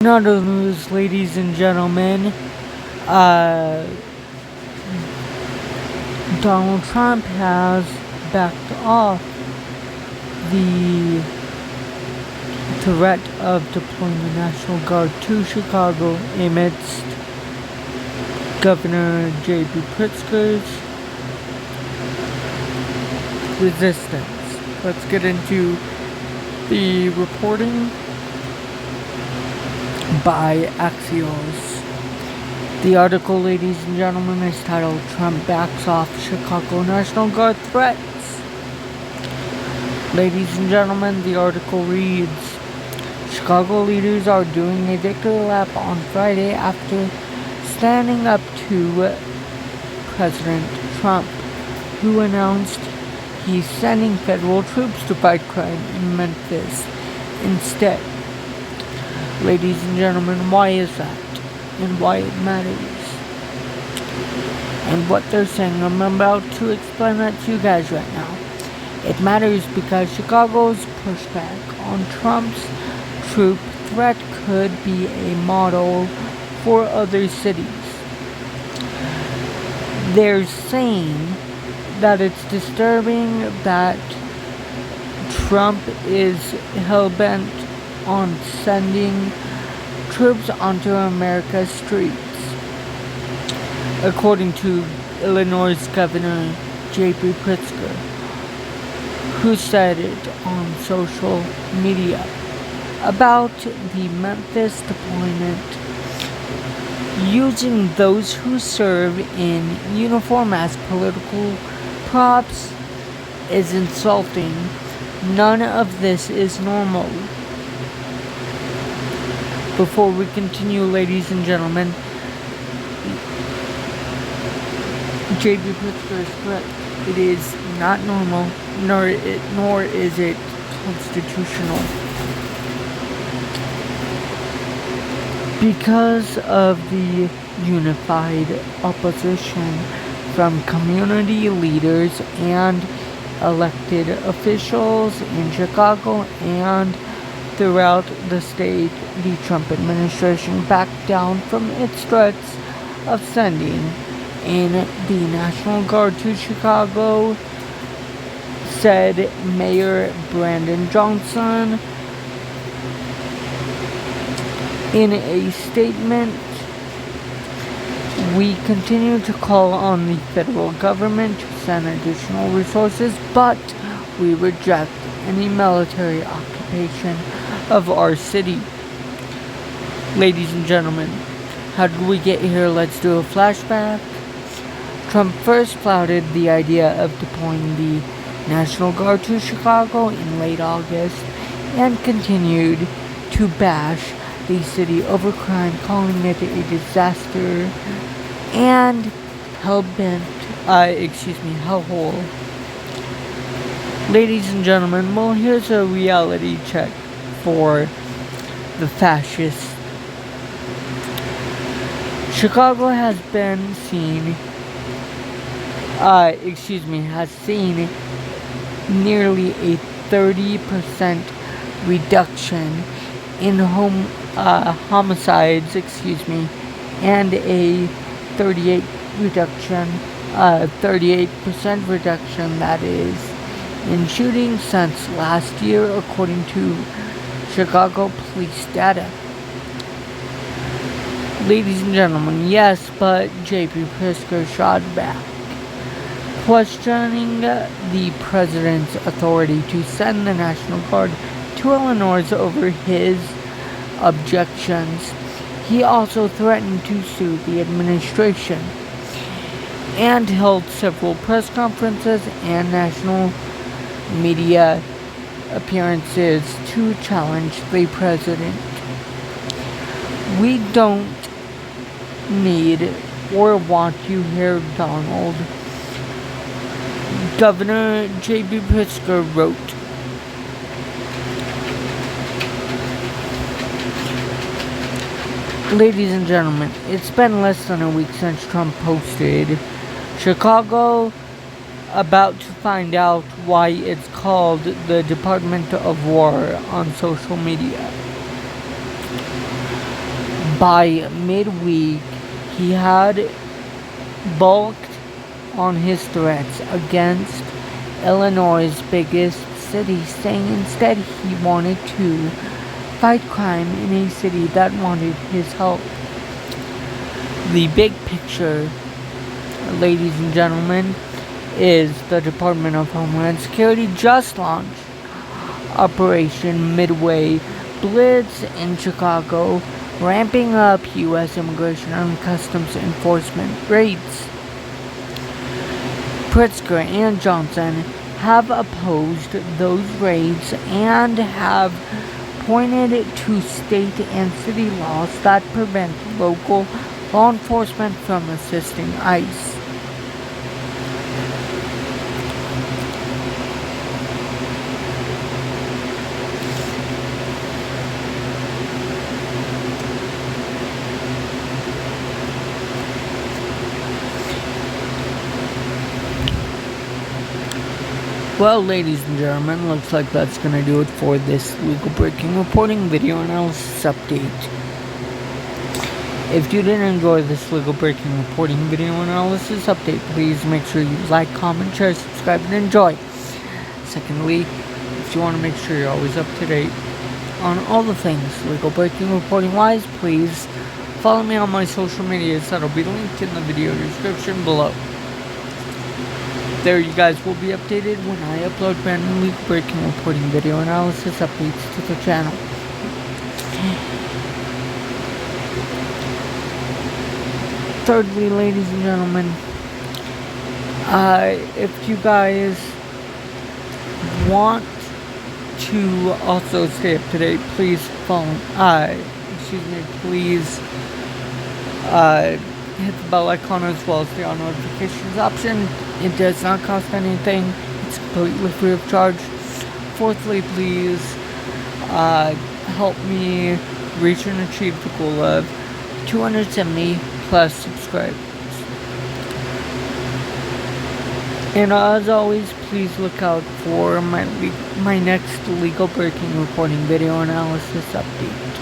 Another news, ladies and gentlemen. Uh, Donald Trump has backed off the threat of deploying the National Guard to Chicago amidst Governor J.B. Pritzker's resistance. Let's get into the reporting by Axios. The article, ladies and gentlemen, is titled "Trump Backs Off Chicago National Guard Threats." Ladies and gentlemen, the article reads, Chicago leaders are doing a victory lap on Friday after standing up to President Trump, who announced he's sending federal troops to fight crime in Memphis instead. Ladies and gentlemen, why is that? And why it matters? And what they're saying, I'm about to explain that to you guys right now. It matters because Chicago's pushback on Trump's troop threat could be a model for other cities. They're saying that it's disturbing that Trump is hell-bent on sending troops onto America's streets. According to Illinois Governor J.B. Pritzker, who said it on social media about the Memphis deployment, using those who serve in uniform as political props is insulting. None of this is normal. Before we continue, ladies and gentlemen, J.B. Pritzker is correct. It is not normal, nor is it constitutional. Because of the unified opposition from community leaders and elected officials in Chicago and throughout the state, the Trump administration backed down from its threats of sending in the National Guard to Chicago, said Mayor Brandon Johnson in a statement. We continue to call on the federal government to send additional resources, but we reject any military occupation of our city. Ladies and gentlemen, how did we get here? Let's do a flashback. Trump first flouted the idea of deploying the National Guard to Chicago in late August and continued to bash the city over crime, calling it a disaster and hellhole. Ladies and gentlemen, well, here's a reality check for the fascists. Chicago has seen nearly a 30% reduction in homicides, and a 38% reduction, that is, in shootings since last year, according to Chicago police data. Ladies and gentlemen, yes, but J.B. Pritzker shot back, questioning the president's authority to send the National Guard to Illinois over his objections. He also threatened to sue the administration and held several press conferences and national media appearances to challenge the president. We don't need or want you here, Donald. Governor J.B. Pritzker wrote. Ladies and gentlemen, it's been less than a week since Trump posted Chicago about to find out why it's called the Department of War on social media. By midweek, he had bulked on his threats against Illinois' biggest city, saying instead he wanted to fight crime in a city that wanted his help. The big picture, ladies and gentlemen, is the Department of Homeland Security just launched Operation Midway Blitz in Chicago, ramping up U.S. immigration and customs enforcement raids. Pritzker and Johnson have opposed those raids and have pointed to state and city laws that prevent local law enforcement from assisting ICE. Well, ladies and gentlemen, looks like that's going to do it for this legal breaking reporting video analysis update. If you did enjoy this legal breaking reporting video analysis update, please make sure you like, comment, share, subscribe, and enjoy. Secondly, if you want to make sure you're always up to date on all the things legal breaking reporting wise, please follow me on my social medias that'll be linked in the video description below. There you guys will be updated when I upload brand new legal breaking reporting video analysis updates to the channel. Thirdly, ladies and gentlemen, if you guys want to also stay up to date, please please hit the bell icon as well as the all notifications option. It does not cost anything. It's completely free of charge. Fourthly, please help me reach and achieve the goal of 270 plus subscribers. And as always, please look out for my next legal breaking reporting video analysis update.